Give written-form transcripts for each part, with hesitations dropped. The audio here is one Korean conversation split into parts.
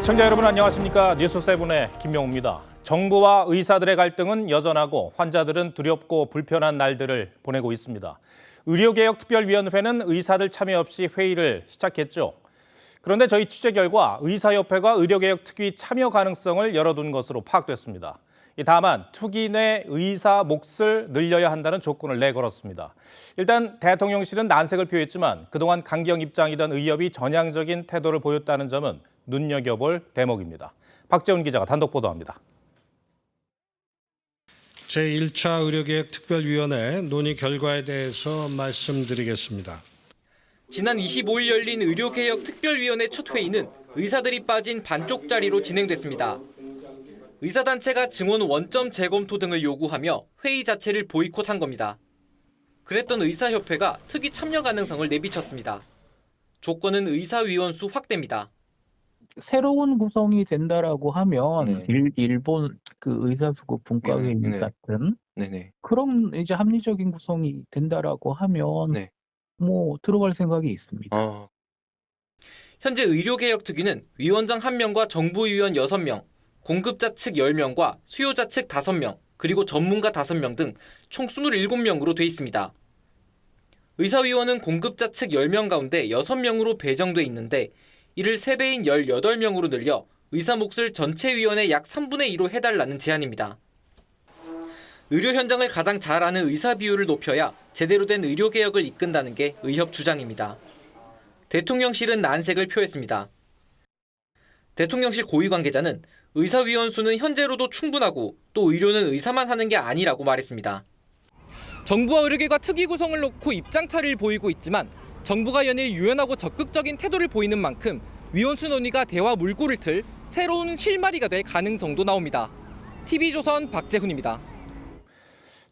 시청자 여러분 안녕하십니까? 뉴스7의 김명우입니다. 정부와 의사들의 갈등은 여전하고 환자들은 두렵고 불편한 날들을 보내고 있습니다. 의료개혁특별위원회는 의사들 참여 없이 회의를 시작했죠. 그런데 저희 취재 결과 의사협회가 의료개혁특위 참여 가능성을 열어둔 것으로 파악됐습니다. 다만 특위 내 의사 몫을 늘려야 한다는 조건을 내걸었습니다. 일단 대통령실은 난색을 표했지만 그동안 강경 입장이던 의협이 전향적인 태도를 보였다는 점은 눈여겨볼 대목입니다. 박재훈 기자가 단독 보도합니다. 제1차 의료개혁특별위원회 논의 결과에 대해서 말씀드리겠습니다. 지난 25일 열린 의료개혁특별위원회 첫 회의는 의사들이 빠진 반쪽짜리로 진행됐습니다. 의사단체가 증원 원점 재검토 등을 요구하며 회의 자체를 보이콧한 겁니다. 그랬던 의사협회가 특위 참여 가능성을 내비쳤습니다. 조건은 의사위원 수 확대입니다. 새로운 구성이 된다라고 하면 일본 그 의사수급 분과회의 같은 그럼 이제 합리적인 구성이 된다라고 하면 뭐 들어갈 생각이 있습니다. 현재 의료개혁특위는 위원장 1명과 정부위원 6명, 공급자 측 10명과 수요자 측 5명, 그리고 전문가 5명 등 총 27명으로 돼 있습니다. 의사위원은 공급자 측 10명 가운데 6명으로 배정돼 있는데 이를 3배인 18명으로 늘려 의사 몫을 전체 위원의 약 3분의 2로 해달라는 제안입니다. 의료 현장을 가장 잘 아는 의사 비율을 높여야 제대로 된 의료개혁을 이끈다는 게 의협 주장입니다. 대통령실은 난색을 표했습니다. 대통령실 고위 관계자는 의사위원 수는 현재로도 충분하고 또 의료는 의사만 하는 게 아니라고 말했습니다. 정부와 의료계가 특위 구성을 놓고 입장 차를 보이고 있지만 정부가 연일 유연하고 적극적인 태도를 보이는 만큼 위원수 논의가 대화 물꼬를 틀 새로운 실마리가 될 가능성도 나옵니다. TV조선 박재훈입니다.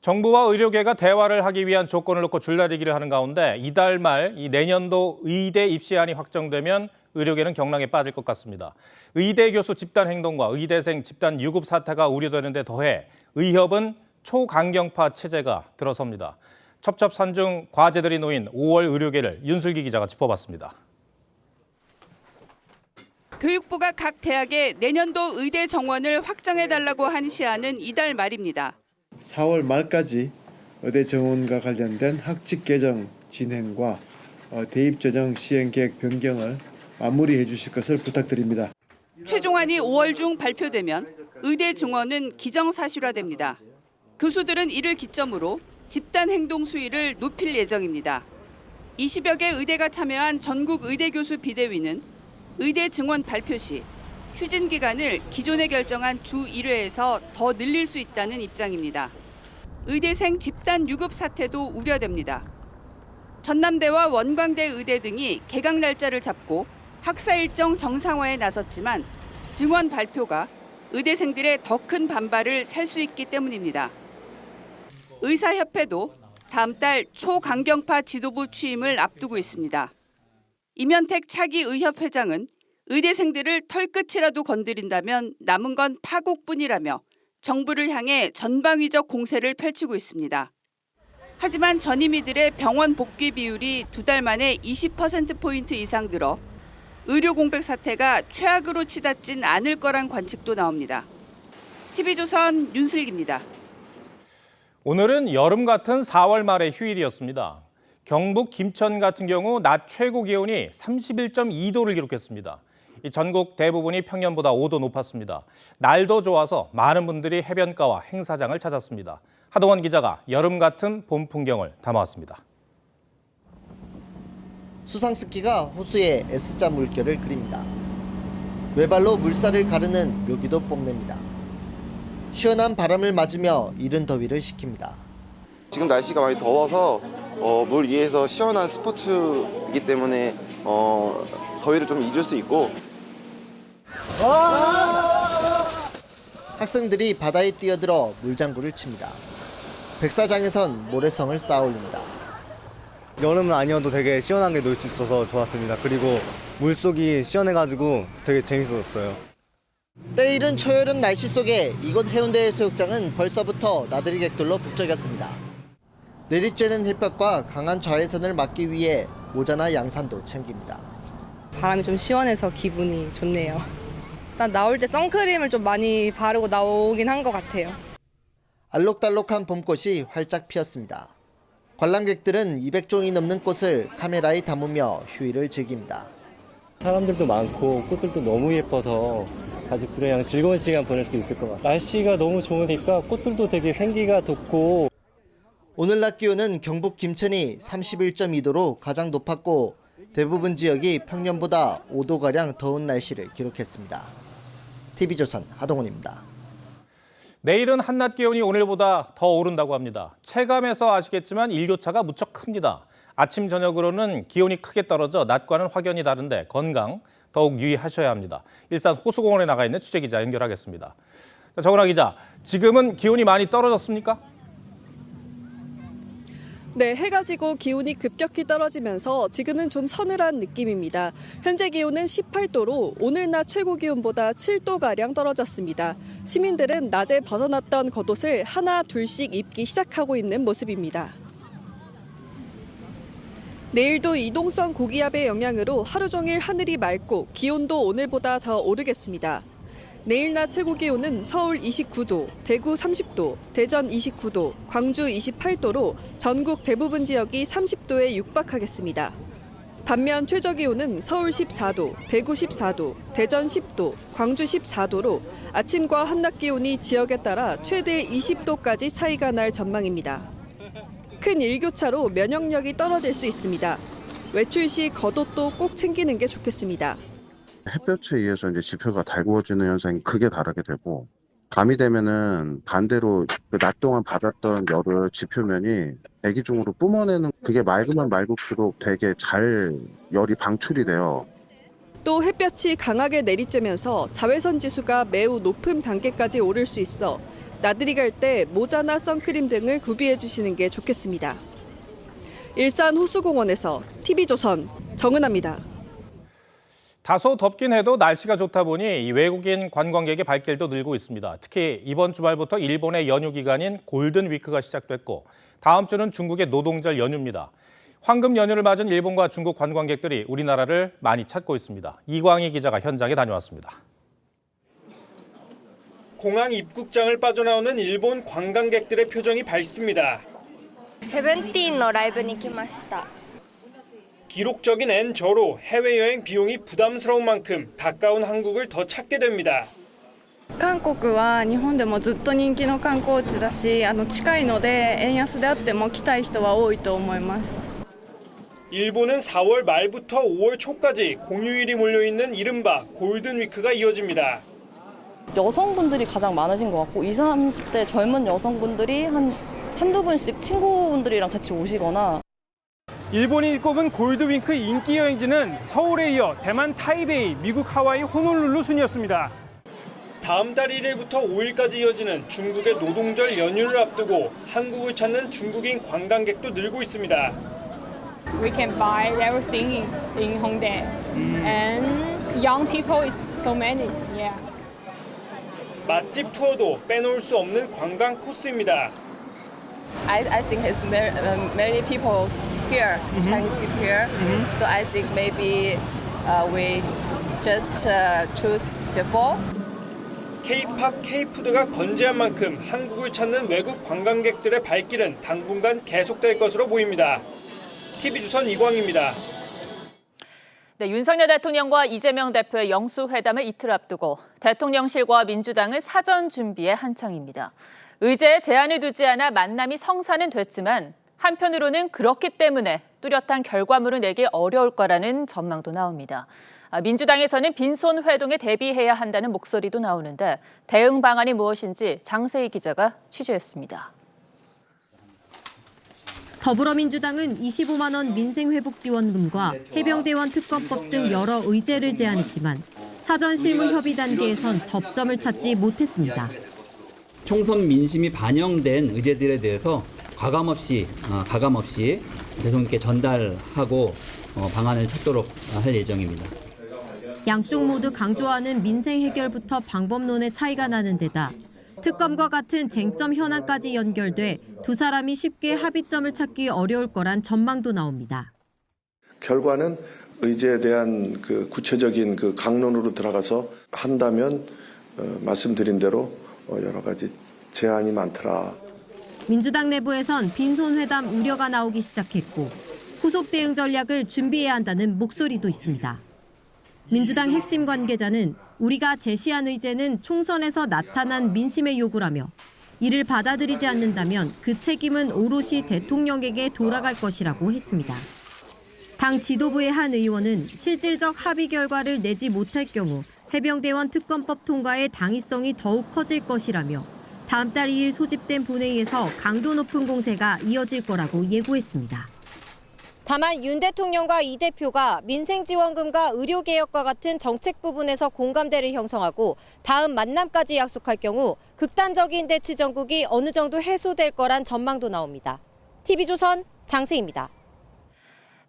정부와 의료계가 대화를 하기 위한 조건을 놓고 줄다리기를 하는 가운데 이달 말 내년도 의대 입시안이 확정되면 의료계는 경랑에 빠질 것 같습니다. 의대 교수 집단 행동과 의대생 집단 유급 사태가 우려되는 데 더해 의협은 초강경파 체제가 들어섭니다. 첩첩산중 과제들이 놓인 5월 의료계를 윤슬기 기자가 짚어봤습니다. 교육부가 각 대학에 내년도 의대 정원을 확정해달라고 한 시한은 이달 말입니다. 4월 말까지 의대 정원과 관련된 학칙 개정 진행과 대입 전형 시행 계획 변경을 마무리해 주실 것을 부탁드립니다. 최종안이 5월 중 발표되면 의대 정원은 기정사실화됩니다. 교수들은 이를 기점으로 집단 행동 수위를 높일 예정입니다. 20여 개 의대가 참여한 전국 의대 교수 비대위는 의대 증원 발표 시 휴진 기간을 기존에 결정한 주 1회에서 더 늘릴 수 있다는 입장입니다. 의대생 집단 유급 사태도 우려됩니다. 전남대와 원광대 의대 등이 개강 날짜를 잡고 학사 일정 정상화에 나섰지만 증원 발표가 의대생들의 더 큰 반발을 살 수 있기 때문입니다. 의사협회도 다음 달 초강경파 지도부 취임을 앞두고 있습니다. 임현택 차기 의협회장은 의대생들을 털끝이라도 건드린다면 남은 건 파국뿐이라며 정부를 향해 전방위적 공세를 펼치고 있습니다. 하지만 전임의들의 병원 복귀 비율이 2달 만에 20%포인트 이상 늘어 의료 공백 사태가 최악으로 치닫진 않을 거란 관측도 나옵니다. TV조선 윤슬기입니다. 오늘은 여름 같은 4월 말의 휴일이었습니다. 경북 김천 같은 경우 낮 최고 기온이 31.2도를 기록했습니다. 전국 대부분이 평년보다 5도 높았습니다. 날도 좋아서 많은 분들이 해변가와 행사장을 찾았습니다. 하동원 기자가 여름 같은 봄 풍경을 담아왔습니다. 수상스키가 호수에 S자 물결을 그립니다. 외발로 물살을 가르는 묘기도 뽐냅니다. 시원한 바람을 맞으며 이른 더위를 식힙니다. 지금 날씨가 많이 더워서 물 위에서 시원한 스포츠이기 때문에 더위를 좀 잊을 수 있고 학생들이 바다에 뛰어들어 물장구를 칩니다. 백사장에선 모래성을 쌓아 올립니다. 여름은 아니어도 되게 시원하게 놀 수 있어서 좋았습니다. 그리고 물속이 시원해가지고 되게 재밌었어요. 때이른 초여름 날씨 속에 이곳 해운대 해수욕장은 벌써부터 나들이 객들로 북적였습니다. 내리쬐는 햇볕과 강한 자외선을 막기 위해 모자나 양산도 챙깁니다. 바람이 좀 시원해서 기분이 좋네요. 일단 나올 때 선크림을 좀 많이 바르고 나오긴 한 것 같아요. 알록달록한 봄꽃이 활짝 피었습니다. 관람객들은 200종이 넘는 꽃을 카메라에 담으며 휴일을 즐깁니다. 사람들도 많고 꽃들도 너무 예뻐서 가족들이랑 즐거운 시간 보낼 수 있을 것 같아요. 날씨가 너무 좋으니까 꽃들도 되게 생기가 돋고. 오늘 낮 기온은 경북 김천이 31.2도로 가장 높았고 대부분 지역이 평년보다 5도가량 더운 날씨를 기록했습니다. TV조선 하동훈입니다. 내일은 한낮 기온이 오늘보다 더 오른다고 합니다. 체감에서 아시겠지만 일교차가 무척 큽니다. 아침 저녁으로는 기온이 크게 떨어져 낮과는 확연히 다른데 건강 더욱 유의하셔야 합니다. 일산 호수공원에 나가 있는 취재기자 연결하겠습니다. 자, 정은아 기자, 지금은 기온이 많이 떨어졌습니까? 네, 해가 지고 기온이 급격히 떨어지면서 지금은 좀 서늘한 느낌입니다. 현재 기온은 18도로 오늘 낮 최고 기온보다 7도가량 떨어졌습니다. 시민들은 낮에 벗어났던 겉옷을 하나 둘씩 입기 시작하고 있는 모습입니다. 내일도 이동성 고기압의 영향으로 하루 종일 하늘이 맑고 기온도 오늘보다 더 오르겠습니다. 내일 낮 최고 기온은 서울 29도, 대구 30도, 대전 29도, 광주 28도로 전국 대부분 지역이 30도에 육박하겠습니다. 반면 최저 기온은 서울 14도, 대구 14도, 대전 10도, 광주 14도로 아침과 한낮 기온이 지역에 따라 최대 20도까지 차이가 날 전망입니다. 큰 일교차로 면역력이 떨어질 수 있습니다. 외출 시 겉옷도 꼭 챙기는 게 좋겠습니다. 햇볕에 의해서 이제 지표가 달구어지는 현상이 크게 다르게 되고, 밤이 되면은 반대로 낮 동안 받았던 열을 지표면이 대기 중으로 뿜어내는, 그게 맑으면 맑을수록 되게 잘 열이 방출이 돼요. 또 햇볕이 강하게 내리쬐면서 자외선 지수가 매우 높은 단계까지 오를 수 있어 나들이 갈 때 모자나 선크림 등을 구비해 주시는 게 좋겠습니다. 일산 호수공원에서 TV조선 정은아입니다. 다소 덥긴 해도 날씨가 좋다 보니 이 외국인 관광객의 발길도 늘고 있습니다. 특히 이번 주말부터 일본의 연휴 기간인 골든 위크가 시작됐고 다음 주는 중국의 노동절 연휴입니다. 황금 연휴를 맞은 일본과 중국 관광객들이 우리나라를 많이 찾고 있습니다. 이광희 기자가 현장에 다녀왔습니다. 공항 입국장을 빠져나오는 일본 관광객들의 표정이 밝습니다. 세븐틴의 라이브에 来ました. 기록적인 N저로 해외여행 비용이 부담스러운 만큼 가까운 한국을 더 찾게 됩니다. 韓国は日本でもずっと人気の観光地だし、近いので円安であっても来たい人は多いと思います. 일본은 4월 말부터 5월 초까지 공휴일이 몰려있는 이른바 골든 위크가 이어집니다. 여성분들이 가장 많으신 것 같고 20, 30대 젊은 여성분들이 한두 분씩 친구분들이랑 같이 오시거나. 일본이 꼽은 골드위크 인기 여행지는 서울에 이어 대만 타이베이, 미국 하와이 호놀룰루 순이었습니다. 다음 달 1일부터 5일까지 이어지는 중국의 노동절 연휴를 앞두고 한국을 찾는 중국인 관광객도 늘고 있습니다. We can buy everything in Hongdae, and young people is so many. Yeah. 맛집 투어도 빼놓을 수 없는 관광 코스입니다. I think it's many people here, Chinese people here. So I think maybe we just choose before. K-팝, K-푸드가 건재한 만큼 한국을 찾는 외국 관광객들의 발길은 당분간 계속될 것으로 보입니다. TV조선 이광입니다. 네, 윤석열 대통령과 이재명 대표의 영수회담을 이틀 앞두고 대통령실과 민주당은 사전 준비에 한창입니다. 의제에 제한을 두지 않아 만남이 성사는 됐지만 한편으로는 그렇기 때문에 뚜렷한 결과물을 내기 어려울 거라는 전망도 나옵니다. 민주당에서는 빈손 회동에 대비해야 한다는 목소리도 나오는데 대응 방안이 무엇인지 장세희 기자가 취재했습니다. 더불어민주당은 25만 원 민생회복지원금과 해병대원 특검법 등 여러 의제를 제안했지만 사전 실무 협의 단계에선 접점을 찾지 못했습니다. 총선 민심이 반영된 의제들에 대해서 가감 없이 대통령께 전달하고 방안을 찾도록 할 예정입니다. 양쪽 모두 강조하는 민생 해결부터 방법론의 차이가 나는 데다 특검과 같은 쟁점 현안까지 연결돼 두 사람이 쉽게 합의점을 찾기 어려울 거란 전망도 나옵니다. 결과는 의제에 대한 그 구체적인 그 강론으로 들어가서 한다면 말씀드린 대로 여러 가지 제안이 많더라. 민주당 내부에선 빈손회담 우려가 나오기 시작했고 후속 대응 전략을 준비해야 한다는 목소리도 있습니다. 민주당 핵심 관계자는 우리가 제시한 의제는 총선에서 나타난 민심의 요구라며 이를 받아들이지 않는다면 그 책임은 오롯이 대통령에게 돌아갈 것이라고 했습니다. 당 지도부의 한 의원은 실질적 합의 결과를 내지 못할 경우 해병대원 특검법 통과의 당위성이 더욱 커질 것이라며 다음 달 2일 소집된 본회의에서 강도 높은 공세가 이어질 거라고 예고했습니다. 다만 윤 대통령과 이 대표가 민생지원금과 의료개혁과 같은 정책 부분에서 공감대를 형성하고 다음 만남까지 약속할 경우 극단적인 대치 전국이 어느 정도 해소될 거란 전망도 나옵니다. TV조선 장세희입니다.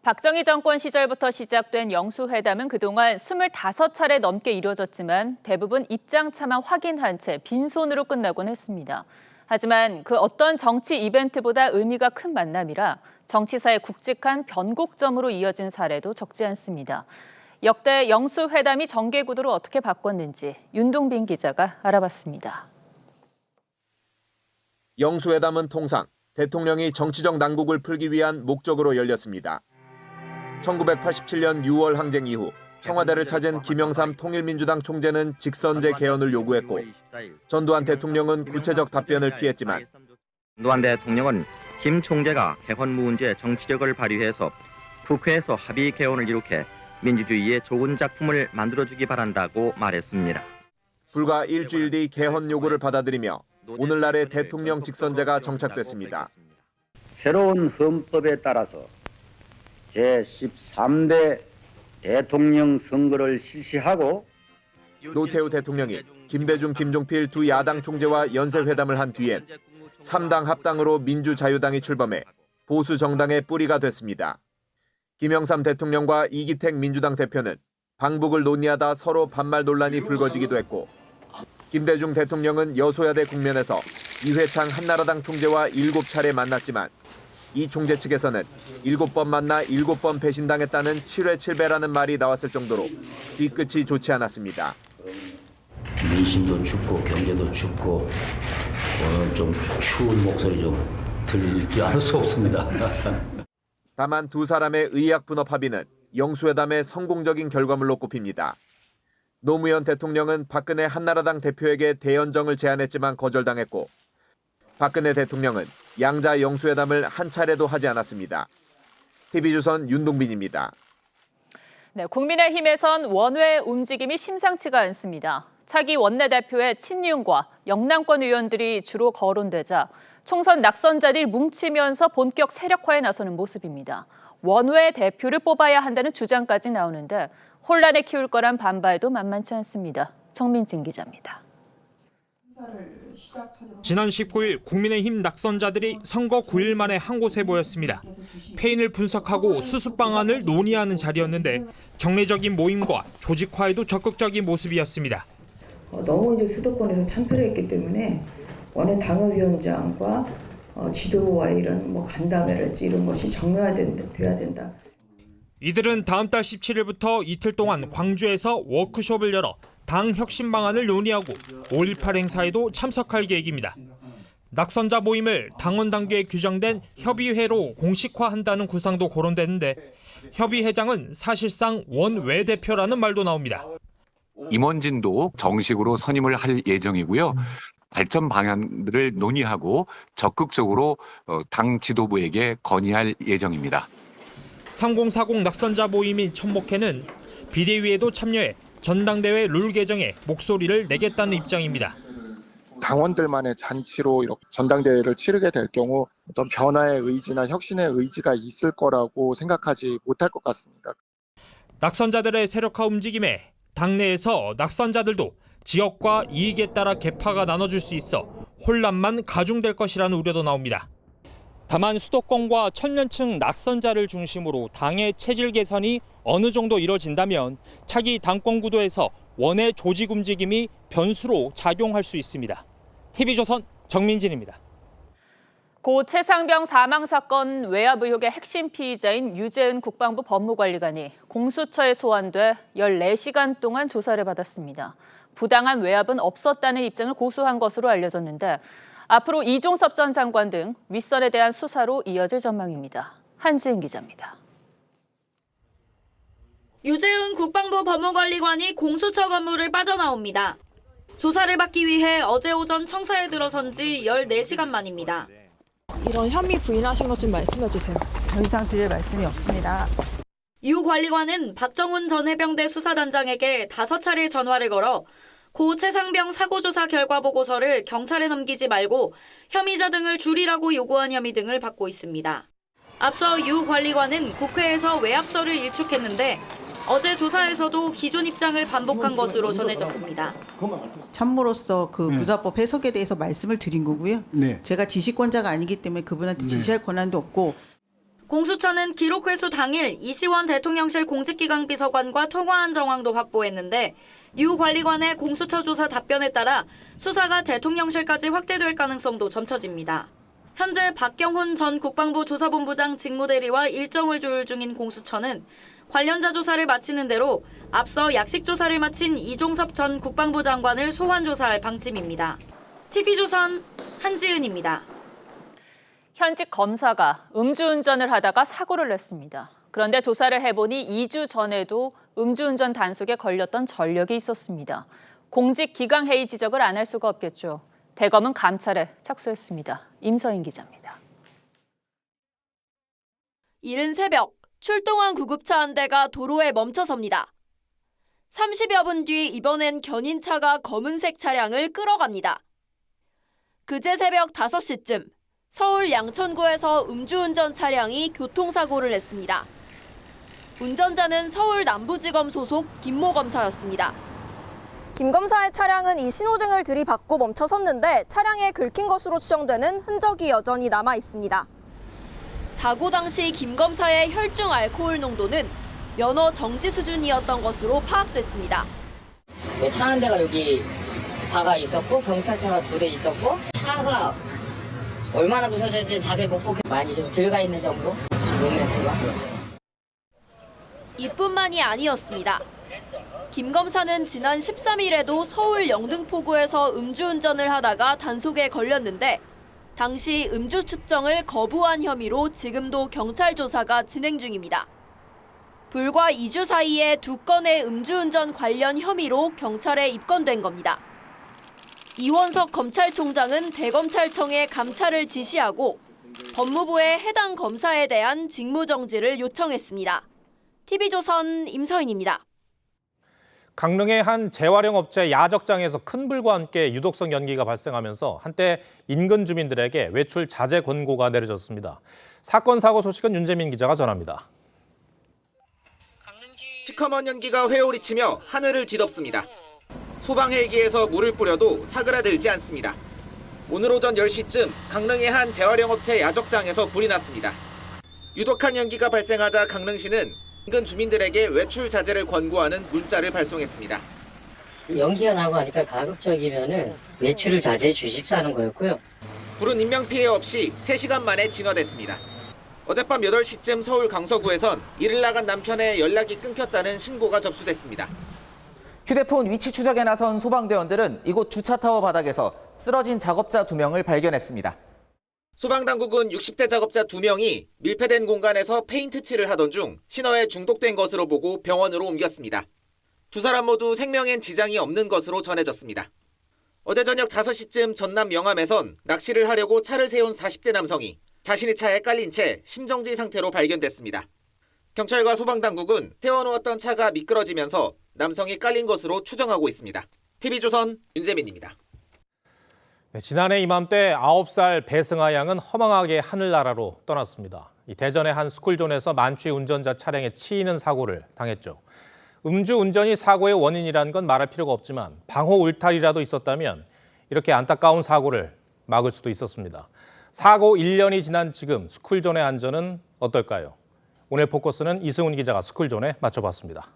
박정희 정권 시절부터 시작된 영수회담은 그동안 25차례 넘게 이뤄졌지만 대부분 입장차만 확인한 채 빈손으로 끝나곤 했습니다. 하지만 그 어떤 정치 이벤트보다 의미가 큰 만남이라 정치사의 굵직한 변곡점으로 이어진 사례도 적지 않습니다. 역대 영수회담이 정계구도를 어떻게 바꿨는지 윤동빈 기자가 알아봤습니다. 영수회담은 통상 대통령이 정치적 난국을 풀기 위한 목적으로 열렸습니다. 1987년 6월 항쟁 이후 청와대를 찾은 김영삼 통일민주당 총재는 직선제 개헌을 요구했고 전두환 대통령은 구체적 답변을 피했지만 전두환 대통령은 김 총재가 개헌 문제 정치력을 발휘해서 국회에서 합의 개헌을 이룩해 민주주의의 좋은 작품을 만들어주기 바란다고 말했습니다. 불과 일주일 뒤 개헌 요구를 받아들이며 오늘날의 대통령 직선제가 정착됐습니다. 새로운 헌법에 따라서 제13대 대통령 선거를 실시하고 노태우 대통령이 김대중, 김종필 두 야당 총재와 연쇄회담을 한 뒤엔 3당 합당으로 민주자유당이 출범해 보수 정당의 뿌리가 됐습니다. 김영삼 대통령과 이기택 민주당 대표는 방북을 논의하다 서로 반말 논란이 불거지기도 했고 김대중 대통령은 여소야대 국면에서 이회창 한나라당 총재와 7차례 만났지만 이 총재 측에서는 7번 만나 7번 배신당했다는 7회 7배라는 말이 나왔을 정도로 뒤끝이 좋지 않았습니다. 민심도 춥고 경제도 춥고 오늘 좀 추운 목소리 좀 들릴지 않을 수 없습니다. 다만 두 사람의 의약 분업 합의는 영수회담의 성공적인 결과물로 꼽힙니다. 노무현 대통령은 박근혜 한나라당 대표에게 대연정을 제안했지만 거절당했고 박근혜 대통령은 양자 영수회담을 한 차례도 하지 않았습니다. TV조선 윤동빈입니다. 네, 국민의힘에선 원외 움직임이 심상치가 않습니다. 차기 원내대표의 친윤과 영남권 의원들이 주로 거론되자 총선 낙선자들이 뭉치면서 본격 세력화에 나서는 모습입니다. 원외 대표를 뽑아야 한다는 주장까지 나오는데 혼란에 키울 거란 반발도 만만치 않습니다. 정민진 기자입니다. 지난 19일 국민의힘 낙선자들이 선거 9일 만에 한 곳에 모였습니다. 패인을 분석하고 수습 방안을 논의하는 자리였는데 정례적인 모임과 조직화에도 적극적인 모습이었습니다. 너무 이제 수도권에서 참패를 했기 때문에 원외 당협위원장과 지도부와의 이런 간담회랄지 이런 것이 정례화돼야 된다. 이들은 다음 달 17일부터 이틀 동안 광주에서 워크숍을 열어 당 혁신 방안을 논의하고 5.18 행사에도 참석할 계획입니다. 낙선자 모임을 당원 당규에 규정된 협의회로 공식화한다는 구상도 거론되는데 협의회장은 사실상 원외대표라는 말도 나옵니다. 임원진도 정식으로 선임을 할 예정이고요. 발전 방안들을 논의하고 적극적으로 당 지도부에게 건의할 예정입니다. 3040 낙선자 모임인 천목회는 비대위에도 참여해 전당대회 룰 개정에 목소리를 내겠다는 입장입니다. 당원들만의 잔치로 이렇게 전당대회를 치르게 될 경우 어떤 변화의 의지나 혁신의 의지가 있을 거라고 생각하지 못할 것 같습니다. 낙선자들의 세력화 움직임에 당내에서 낙선자들도 지역과 이익에 따라 계파가 나눠질 수 있어 혼란만 가중될 것이라는 우려도 나옵니다. 다만 수도권과 천년층 낙선자를 중심으로 당의 체질 개선이 어느 정도 이뤄진다면 차기 당권 구도에서 원외 조직 움직임이 변수로 작용할 수 있습니다. TV조선 정민진입니다. 고 최상병 사망 사건 외압 의혹의 핵심 피의자인 유재은 국방부 법무관리관이 공수처에 소환돼 14시간 동안 조사를 받았습니다. 부당한 외압은 없었다는 입장을 고수한 것으로 알려졌는데 앞으로 이종섭 전 장관 등 윗선에 대한 수사로 이어질 전망입니다. 한지은 기자입니다. 유재은 국방부 법무관리관이 공수처 건물을 빠져나옵니다. 조사를 받기 위해 어제 오전 청사에 들어선 지 14시간 만입니다. 이런 혐의 부인하신 것 좀 말씀해 주세요. 더 이상 드릴 말씀이 없습니다. 유 관리관은 박정훈 전 해병대 수사단장에게 5차례 전화를 걸어 고 최상병 사고조사 결과 보고서를 경찰에 넘기지 말고 혐의자 등을 줄이라고 요구한 혐의 등을 받고 있습니다. 앞서 유 관리관은 국회에서 외압설을 일축했는데 어제 조사에서도 기존 입장을 반복한 것으로 전해졌습니다. 참모로서 그 부사법 해석에 대해서 말씀을 드린 거고요. 제가 지시권자가 아니기 때문에 그분한테 지시할 권한도 없고. 공수처는 기록 회수 당일 이시원 대통령실 공직기강 비서관과 통화한 정황도 확보했는데 유 관리관의 공수처 조사 답변에 따라 수사가 대통령실까지 확대될 가능성도 점쳐집니다. 현재 박경훈 전 국방부 조사본부장 직무대리와 일정을 조율 중인 공수처는 관련자 조사를 마치는 대로 앞서 약식 조사를 마친 이종섭 전 국방부 장관을 소환 조사할 방침입니다. TV조선 한지은입니다. 현직 검사가 음주운전을 하다가 사고를 냈습니다. 그런데 조사를 해보니 2주 전에도 음주운전 단속에 걸렸던 전력이 있었습니다. 공직 기강회의 지적을 안 할 수가 없겠죠. 대검은 감찰에 착수했습니다. 임서인 기자입니다. 이른 새벽 출동한 구급차 한 대가 도로에 멈춰섭니다. 30여 분 뒤 이번엔 견인차가 검은색 차량을 끌어갑니다. 그제 새벽 5시쯤 서울 양천구에서 음주운전 차량이 교통사고를 냈습니다. 운전자는 서울 남부지검 소속 김모 검사였습니다. 김 검사의 차량은 이 신호등을 들이받고 멈춰섰는데 차량에 긁힌 것으로 추정되는 흔적이 여전히 남아 있습니다. 사고 당시 김 검사의 혈중 알코올 농도는 면허 정지 수준이었던 것으로 파악됐습니다. 차 한 대가 여기 다가 있었고 경찰차가 2대 있었고 차가 얼마나 부서졌는지 자세히 못 보고 많이 좀 들어가 있는 정도? movement 이뿐만이 아니었습니다. 김 검사는 지난 13일에도 서울 영등포구에서 음주운전을 하다가 단속에 걸렸는데 당시 음주 측정을 거부한 혐의로 지금도 경찰 조사가 진행 중입니다. 불과 2주 사이에 2건의 음주운전 관련 혐의로 경찰에 입건된 겁니다. 이원석 검찰총장은 대검찰청에 감찰을 지시하고 법무부에 해당 검사에 대한 직무정지를 요청했습니다. TV조선 임서인입니다. 강릉의 한 재활용 업체 야적장에서 큰 불과 함께 유독성 연기가 발생하면서 한때 인근 주민들에게 외출 자제 권고가 내려졌습니다. 사건 사고 소식은 윤재민 기자가 전합니다. 시커먼 연기가 회오리치며 하늘을 뒤덮습니다. 소방 헬기에서 물을 뿌려도 사그라들지 않습니다. 오늘 오전 10시쯤 강릉의 한 재활용 업체 야적장에서 불이 났습니다. 유독한 연기가 발생하자 강릉시는 인근 주민들에게 외출 자제를 권고하는 문자를 발송했습니다. 연기가 나고 하니까 가급적이면은 외출을 자제해 주십사는 거였고요. 불은 인명피해 없이 3시간 만에 진화됐습니다. 어젯밤 8시쯤 서울 강서구에선 일을 나간 남편의 연락이 끊겼다는 신고가 접수됐습니다. 휴대폰 위치 추적에 나선 소방대원들은 이곳 주차타워 바닥에서 쓰러진 작업자 2명을 발견했습니다. 소방당국은 60대 작업자 2명이 밀폐된 공간에서 페인트 칠을 하던 중 신호에 중독된 것으로 보고 병원으로 옮겼습니다. 2사람 모두 생명엔 지장이 없는 것으로 전해졌습니다. 어제 저녁 5시쯤 전남 영암에선 낚시를 하려고 차를 세운 40대 남성이 자신의 차에 깔린 채 심정지 상태로 발견됐습니다. 경찰과 소방당국은 세워놓았던 차가 미끄러지면서 남성이 깔린 것으로 추정하고 있습니다. TV조선 윤재민입니다. 지난해 이맘때 9살 배승아 양은 허망하게 하늘나라로 떠났습니다. 대전의 한 스쿨존에서 만취 운전자 차량에 치이는 사고를 당했죠. 음주운전이 사고의 원인이라는 건 말할 필요가 없지만 방호 울타리라도 있었다면 이렇게 안타까운 사고를 막을 수도 있었습니다. 사고 1년이 지난 지금 스쿨존의 안전은 어떨까요? 오늘 포커스는 이승훈 기자가 스쿨존에 맞춰봤습니다.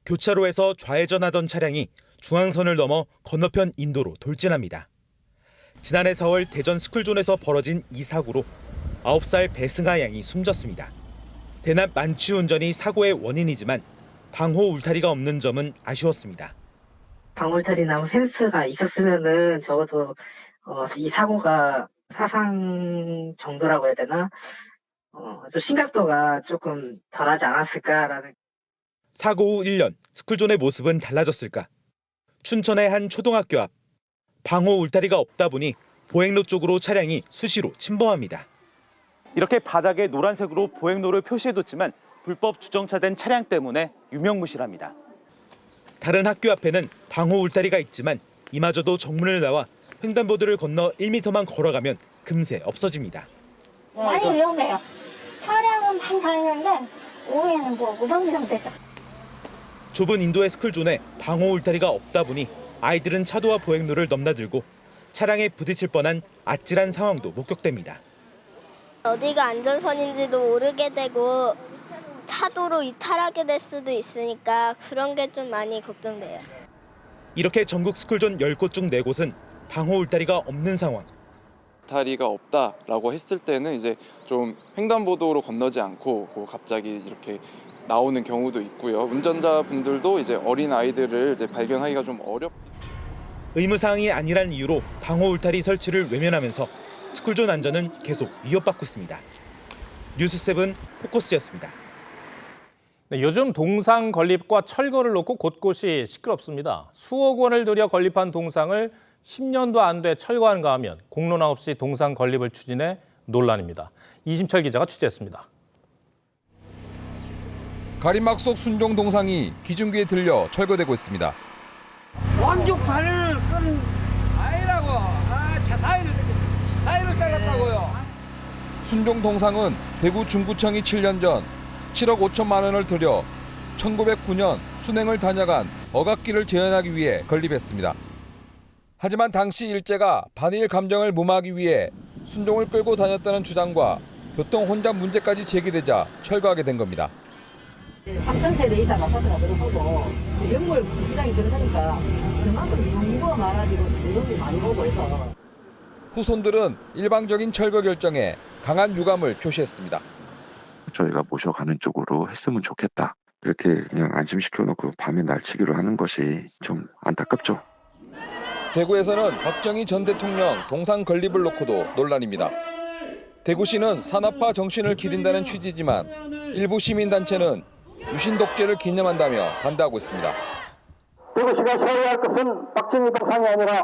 교차로에서 좌회전하던 차량이 중앙선을 넘어 건너편 인도로 돌진합니다. 지난해 4월 대전 스쿨존에서 벌어진 이 사고로 9살 배승아 양이 숨졌습니다. 대낮 만취운전이 사고의 원인이지만 방호 울타리가 없는 점은 아쉬웠습니다. 방울타리 나무 펜스가 있었으면은 적어도 이 사고가 사상 정도라고 해야 되나? 좀 심각도가 조금 덜하지 않았을까라는. 사고 후 1년 스쿨존의 모습은 달라졌을까? 춘천의 한 초등학교 앞 방호 울타리가 없다 보니 보행로 쪽으로 차량이 수시로 침범합니다. 이렇게 바닥에 노란색으로 보행로를 표시해뒀지만 불법 주정차된 차량 때문에 유명무실합니다. 다른 학교 앞에는 방호 울타리가 있지만 이마저도 정문을 나와 횡단보도를 건너 1m만 걸어가면 금세 없어집니다. 많이 위험해요. 차량은 많이 다니는데 오후에는 무방비상 되죠. 좁은 인도의 스쿨존에 방호 울타리가 없다 보니 아이들은 차도와 보행로를 넘나들고 차량에 부딪힐 뻔한 아찔한 상황도 목격됩니다. 어디가 안전선인지도 모르게 되고 차도로 이탈하게 될 수도 있으니까 그런 게 좀 많이 걱정돼요. 이렇게 전국 스쿨존 10곳 중 4곳은 방호 울타리가 없는 상황. 울타리가 없다라고 했을 때는 이제 좀 횡단보도로 건너지 않고 갑자기 이렇게 나오는 경우도 있고요. 운전자분들도 이제 어린 아이들을 이제 발견하기가 좀 의무사항이 아니란 이유로 방호 울타리 설치를 외면하면서 스쿨존 안전은 계속 위협받고 있습니다. 뉴스7 포커스였습니다. 네, 요즘 동상 건립과 철거를 놓고 곳곳이 시끄럽습니다. 수억 원을 들여 건립한 동상을 10년도 안 돼 철거한가 하면 공론화 없이 동상 건립을 추진해 논란입니다. 이심철 기자가 취재했습니다. 가림막 속 순종 동상이 기중기에 들려 철거되고 있습니다. 왕족 다리를 끈 아이라고. 다리를 잘랐다고요. 순종 동상은 대구 중구청이 7년 전 7억 5천만 원을 들여 1909년 순행을 다녀간 억압기를 재현하기 위해 건립했습니다. 하지만 당시 일제가 반일 감정을 무마하기 위해 순종을 끌고 다녔다는 주장과 교통 혼잡 문제까지 제기되자 철거하게 된 겁니다. 3,000세대 이상 아파트가 들어서고 명물 시장이 들어서니까 그만큼 인구가 많아지고 주민들이 많이 오고 해서 후손들은 일방적인 철거 결정에 강한 유감을 표시했습니다. 저희가 모셔가는 쪽으로 했으면 좋겠다. 이렇게 그냥 안심시켜놓고 밤에 날치기로 하는 것이 좀 안타깝죠. 대구에서는 박정희 전 대통령 동상 건립을 놓고도 논란입니다. 대구시는 산업화 정신을 기린다는 취지지만 일부 시민단체는 유신 독재를 기념한다며 반대하고 있습니다. 대구시가 세워야 할 것은 박정희 동상이 아니라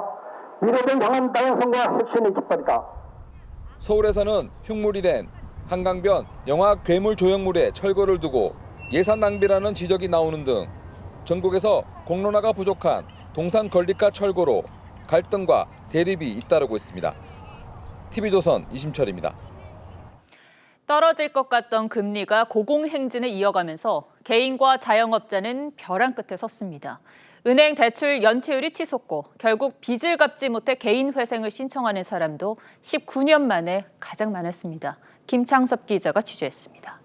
위로된 향한 다양성과 혁신의 깃발이다. 서울에서는 흉물이 된 한강변 영화 괴물 조형물의 철거를 두고 예산 낭비라는 지적이 나오는 등 전국에서 공론화가 부족한 동상 건립과 철거로 갈등과 대립이 잇따르고 있습니다. TV조선 이심철입니다. 떨어질 것 같던 금리가 고공행진을 이어가면서 개인과 자영업자는 벼랑 끝에 섰습니다. 은행 대출 연체율이 치솟고 결국 빚을 갚지 못해 개인 회생을 신청하는 사람도 19년 만에 가장 많았습니다. 김창섭 기자가 취재했습니다.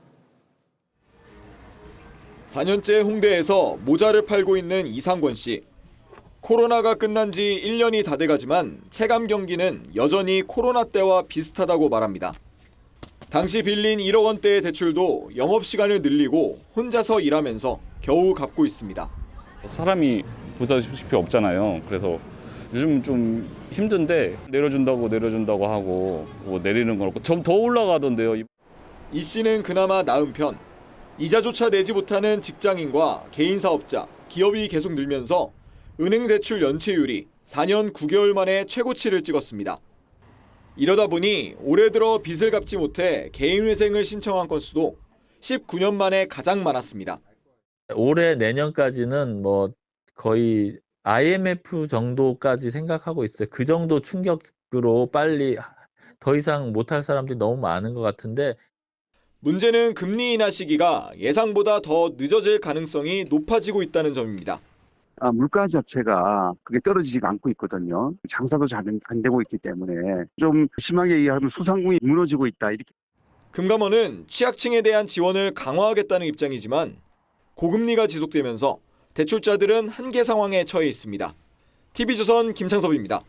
4년째 홍대에서 모자를 팔고 있는 이상권 씨. 코로나가 끝난 지 1년이 다 돼가지만 체감 경기는 여전히 코로나 때와 비슷하다고 말합니다. 당시 빌린 1억 원대의 대출도 영업시간을 늘리고 혼자서 일하면서 겨우 갚고 있습니다. 사람이 보다시피 없잖아요. 그래서 요즘 좀 힘든데 내려준다고 하고 뭐 내리는 건 없고 좀 더 올라가던데요. 이 씨는 그나마 나은 편. 이자조차 내지 못하는 직장인과 개인 사업자, 기업이 계속 늘면서 은행 대출 연체율이 4년 9개월 만에 최고치를 찍었습니다. 이러다 보니 올해 들어 빚을 갚지 못해 개인회생을 신청한 건수도 19년 만에 가장 많았습니다. 올해 내년까지는 뭐 거의 IMF 정도까지 생각하고 있어요. 그 정도 충격으로 빨리 더 이상 못할 사람들이 너무 많은 것 같은데 문제는 금리 인하 시기가 예상보다 더 늦어질 가능성이 높아지고 있다는 점입니다. 물가 자체가 그게 떨어지지가 않고 있거든요. 장사도 잘 안 되고 있기 때문에 좀 심하게 얘기하면 소상공인이 무너지고 있다. 이렇게. 금감원은 취약층에 대한 지원을 강화하겠다는 입장이지만 고금리가 지속되면서 대출자들은 한계 상황에 처해 있습니다. TV조선 김창섭입니다.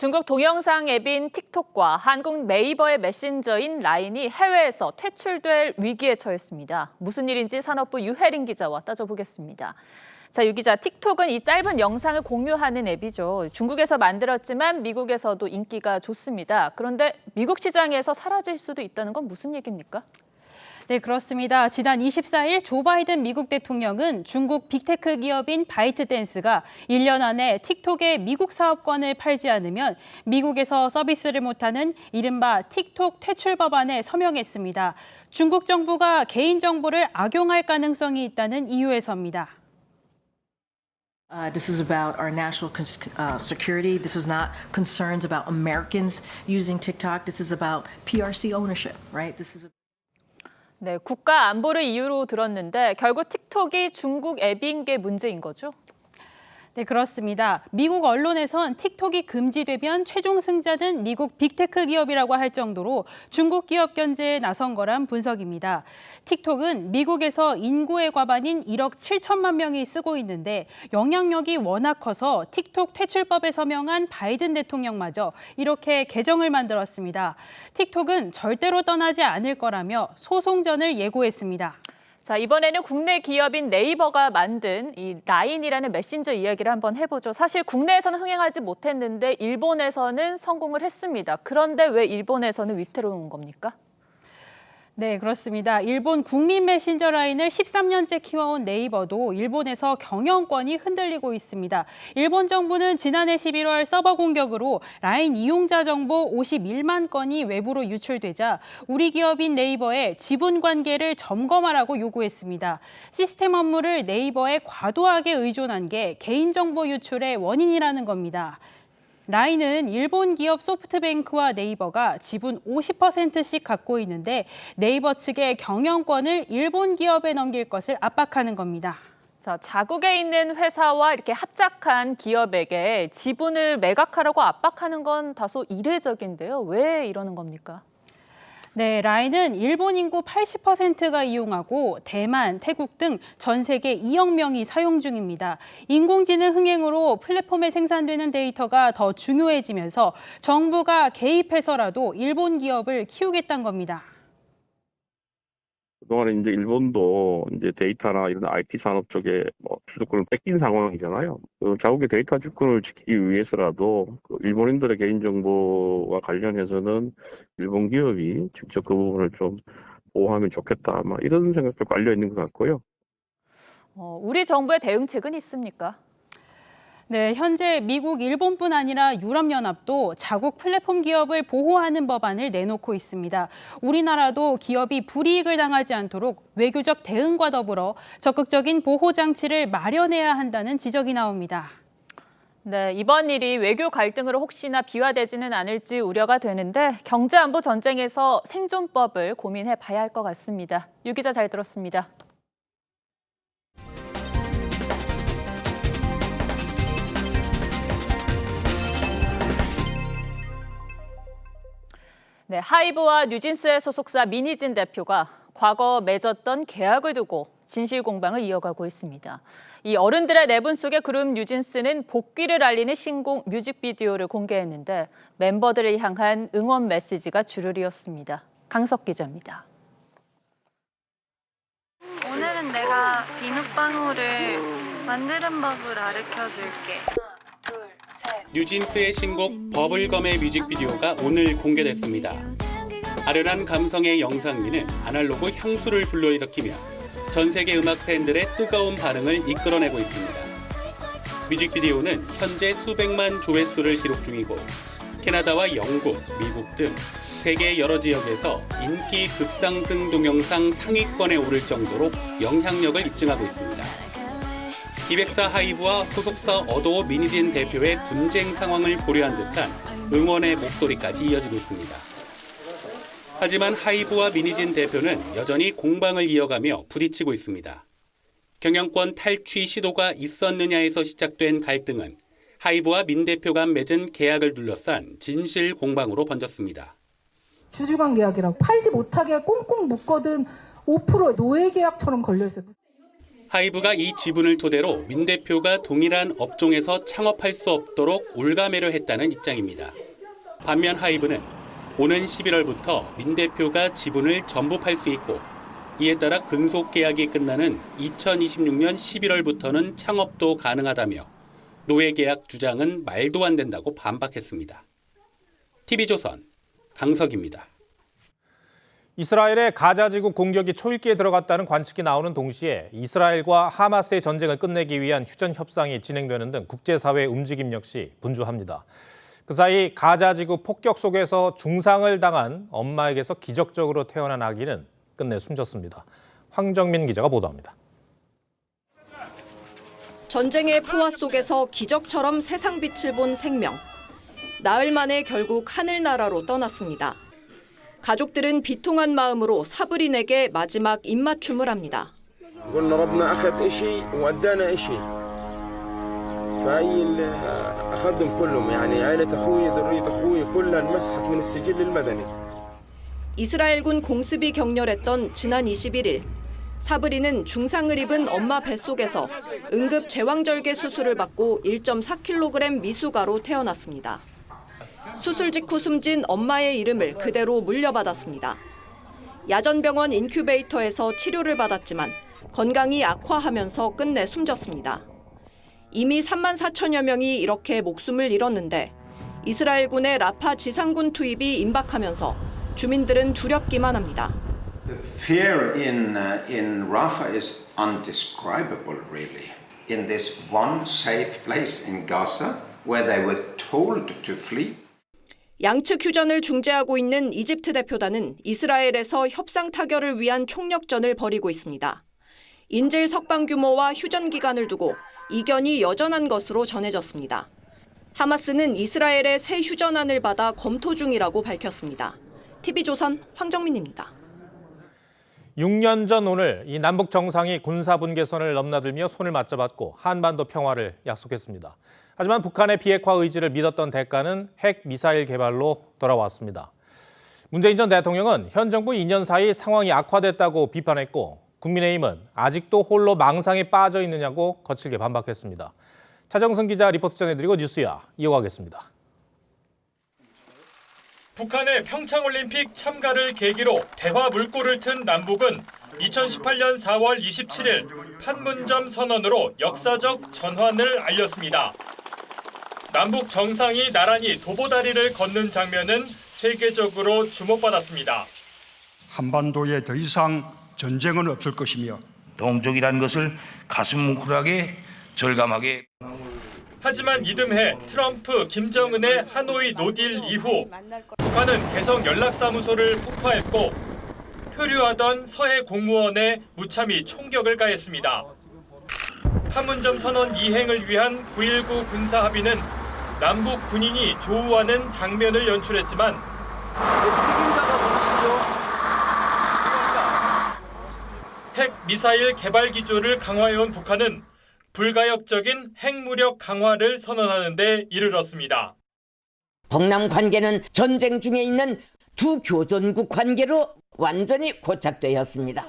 중국 동영상 앱인 틱톡과 한국 네이버의 메신저인 라인이 해외에서 퇴출될 위기에 처했습니다. 무슨 일인지 산업부 유혜린 기자와 따져보겠습니다. 자, 유 기자, 틱톡은 이 짧은 영상을 공유하는 앱이죠. 중국에서 만들었지만 미국에서도 인기가 좋습니다. 그런데 미국 시장에서 사라질 수도 있다는 건 무슨 얘기입니까? 네, 그렇습니다. 지난 24일 조 바이든 미국 대통령은 중국 빅테크 기업인 바이트댄스가 1년 안에 틱톡의 미국 사업권을 팔지 않으면 미국에서 서비스를 못하는 이른바 틱톡 퇴출 법안에 서명했습니다. 중국 정부가 개인정보를 악용할 가능성이 있다는 이유에서입니다. This is about our national security. This is not concerns about Americans using TikTok. This is about PRC ownership, right? This is 네, 국가 안보를 이유로 들었는데 결국 틱톡이 중국 앱인 게 문제인 거죠? 네, 그렇습니다. 미국 언론에선 틱톡이 금지되면 최종 승자는 미국 빅테크 기업이라고 할 정도로 중국 기업 견제에 나선 거란 분석입니다. 틱톡은 미국에서 인구의 과반인 1억 7천만 명이 쓰고 있는데 영향력이 워낙 커서 틱톡 퇴출법에 서명한 바이든 대통령마저 이렇게 개정을 만들었습니다. 틱톡은 절대로 떠나지 않을 거라며 소송전을 예고했습니다. 자, 이번에는 국내 기업인 네이버가 만든 이 라인이라는 메신저 이야기를 한번 해보죠. 사실 국내에서는 흥행하지 못했는데 일본에서는 성공을 했습니다. 그런데 왜 일본에서는 위태로운 겁니까? 네, 그렇습니다. 일본 국민 메신저 라인을 13년째 키워온 네이버도 일본에서 경영권이 흔들리고 있습니다. 일본 정부는 지난해 11월 서버 공격으로 라인 이용자 정보 51만 건이 외부로 유출되자 우리 기업인 네이버에 지분 관계를 점검하라고 요구했습니다. 시스템 업무를 네이버에 과도하게 의존한 게 개인정보 유출의 원인이라는 겁니다. 라인은 일본 기업 소프트뱅크와 네이버가 지분 50%씩 갖고 있는데 네이버 측의 경영권을 일본 기업에 넘길 것을 압박하는 겁니다. 자, 자국에 있는 회사와 이렇게 합작한 기업에게 지분을 매각하라고 압박하는 건 다소 이례적인데요. 왜 이러는 겁니까? 네, 라인은 일본 인구 80%가 이용하고 대만, 태국 등 전 세계 2억 명이 사용 중입니다. 인공지능 흥행으로 플랫폼에 생산되는 데이터가 더 중요해지면서 정부가 개입해서라도 일본 기업을 키우겠다는 겁니다. 그동안 이제 일본도 이제 데이터나 이런 IT 산업 쪽에 주도권을 뺏긴 상황이잖아요. 자국의 데이터 주권을 지키기 위해서라도 일본인들의 개인정보와 관련해서는 일본 기업이 직접 그 부분을 좀 보호하면 좋겠다. 이런 생각도 깔려 있는 것 같고요. 우리 정부의 대응책은 있습니까? 네, 현재 미국, 일본뿐 아니라 유럽연합도 자국 플랫폼 기업을 보호하는 법안을 내놓고 있습니다. 우리나라도 기업이 불이익을 당하지 않도록 외교적 대응과 더불어 적극적인 보호 장치를 마련해야 한다는 지적이 나옵니다. 네, 이번 일이 외교 갈등으로 혹시나 비화되지는 않을지 우려가 되는데 경제안보 전쟁에서 생존법을 고민해 봐야 할 것 같습니다. 유 기자 잘 들었습니다. 네, 하이브와 뉴진스의 소속사 미니진 대표가 과거 맺었던 계약을 두고 진실 공방을 이어가고 있습니다. 이 어른들의 내분 속에 그룹 뉴진스는 복귀를 알리는 신곡 뮤직비디오를 공개했는데 멤버들을 향한 응원 메시지가 주르리였습니다. 강석 기자입니다. 오늘은 내가 비눗방울을 만드는 법을 가르쳐줄게. 뉴진스의 신곡 버블검의 뮤직비디오가 오늘 공개됐습니다. 아련한 감성의 영상미는 아날로그 향수를 불러일으키며 전 세계 음악 팬들의 뜨거운 반응을 이끌어내고 있습니다. 뮤직비디오는 현재 수백만 조회수를 기록 중이고 캐나다와 영국, 미국 등 세계 여러 지역에서 인기 급상승 동영상 상위권에 오를 정도로 영향력을 입증하고 있습니다. 기획사 하이브와 소속사 어도어 미니진 대표의 분쟁 상황을 고려한 듯한 응원의 목소리까지 이어지고 있습니다. 하지만 하이브와 미니진 대표는 여전히 공방을 이어가며 부딪히고 있습니다. 경영권 탈취 시도가 있었느냐에서 시작된 갈등은 하이브와 민 대표 간 맺은 계약을 둘러싼 진실 공방으로 번졌습니다. 주주관 계약이라고 팔지 못하게 꽁꽁 묶어둔 5% 노예 계약처럼 걸려있어요. 하이브가 이 지분을 토대로 민 대표가 동일한 업종에서 창업할 수 없도록 올가매려 했다는 입장입니다. 반면 하이브는 오는 11월부터 민 대표가 지분을 전부 팔 수 있고 이에 따라 근속 계약이 끝나는 2026년 11월부터는 창업도 가능하다며 노예 계약 주장은 말도 안 된다고 반박했습니다. TV조선 강석입니다. 이스라엘의 가자지구 공격이 초읽기에 들어갔다는 관측이 나오는 동시에 이스라엘과 하마스의 전쟁을 끝내기 위한 휴전 협상이 진행되는 등 국제사회의 움직임 역시 분주합니다. 그 사이 가자지구 폭격 속에서 중상을 당한 엄마에게서 기적적으로 태어난 아기는 끝내 숨졌습니다. 황정민 기자가 보도합니다. 전쟁의 포화 속에서 기적처럼 세상 빛을 본 생명. 나흘 만에 결국 하늘나라로 떠났습니다. 가족들은 비통한 마음으로 사브린에게 마지막 입맞춤을 합니다. 이스라엘군 공습이 격렬했던 지난 21일, 사브린은 중상을 입은 엄마 뱃속에서 응급 제왕절개 수술을 받고 1.4kg 미숙아로 태어났습니다. 수술 직후 숨진 엄마의 이름을 그대로 물려받았습니다. 야전병원 인큐베이터에서 치료를 받았지만 건강이 악화하면서 끝내 숨졌습니다. 이미 3만 4천여 명이 이렇게 목숨을 잃었는데 이스라엘군의 라파 지상군 투입이 임박하면서 주민들은 두렵기만 합니다. The fear in Rafah is undescribable, really. In this one safe place in Gaza, where they were told to flee. 양측 휴전을 중재하고 있는 이집트 대표단은 이스라엘에서 협상 타결을 위한 총력전을 벌이고 있습니다. 인질 석방 규모와 휴전 기간을 두고 이견이 여전한 것으로 전해졌습니다. 하마스는 이스라엘의 새 휴전안을 받아 검토 중이라고 밝혔습니다. TV조선 황정민입니다. 6년 전 오늘 이 남북 정상이 군사 분계선을 넘나들며 손을 맞잡았고 한반도 평화를 약속했습니다. 하지만 북한의 비핵화 의지를 믿었던 대가는 핵 미사일 개발로 돌아왔습니다. 문재인 전 대통령은 현 정부 2년 사이 상황이 악화됐다고 비판했고 국민의힘은 아직도 홀로 망상에 빠져 있느냐고 거칠게 반박했습니다. 차정승 기자 리포트 전해드리고 뉴스야 이어가겠습니다. 북한의 평창올림픽 참가를 계기로 대화 물꼬를 튼 남북은 2018년 4월 27일 판문점 선언으로 역사적 전환을 알렸습니다. 남북 정상이 나란히 도보다리를 걷는 장면은 세계적으로 주목받았습니다. 한반도에 더 이상 전쟁은 없을 것이며 동족이라는 것을 가슴 뭉클하게 절감하게. 하지만 이듬해 트럼프, 김정은의 하노이 노딜 이후 북한은 개성 연락사무소를 폭파했고 표류하던 서해 공무원에 무참히 총격을 가했습니다. 판문점 선언 이행을 위한 9.19 군사합의는 남북 군인이 조우하는 장면을 연출했지만 핵 미사일 개발 기조를 강화해온 북한은 불가역적인 핵무력 강화를 선언하는 데 이르렀습니다. 동남 관계는 전쟁 중에 있는 두 교전국 관계로 완전히 고착되었습니다.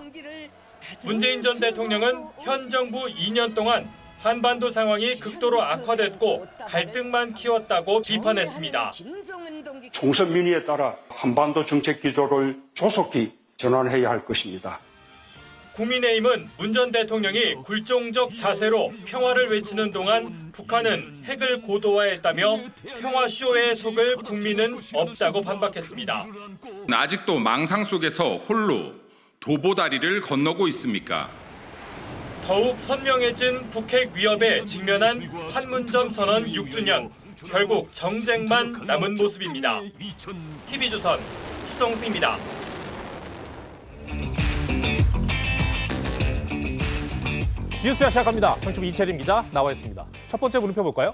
문재인 전 대통령은 현 정부 2년 동안 한반도 상황이 극도로 악화됐고 갈등만 키웠다고 비판했습니다. 총선 민의에 따라 한반도 정책 기조를 조속히 전환해야 할 것입니다. 국민의힘은 문 전 대통령이 굴종적 자세로 평화를 외치는 동안 북한은 핵을 고도화했다며 평화쇼에 속을 국민은 없다고 반박했습니다. 아직도 망상 속에서 홀로 도보다리를 건너고 있습니까? 더욱 선명해진 북핵 위협에 직면한 판문점 선언 6주년. 결국 정쟁만 남은 모습입니다. TV조선 차정승입니다. 뉴스야 시작합니다. 정치부 이채림 기자 나와 있습니다. 첫 번째 물음표 볼까요?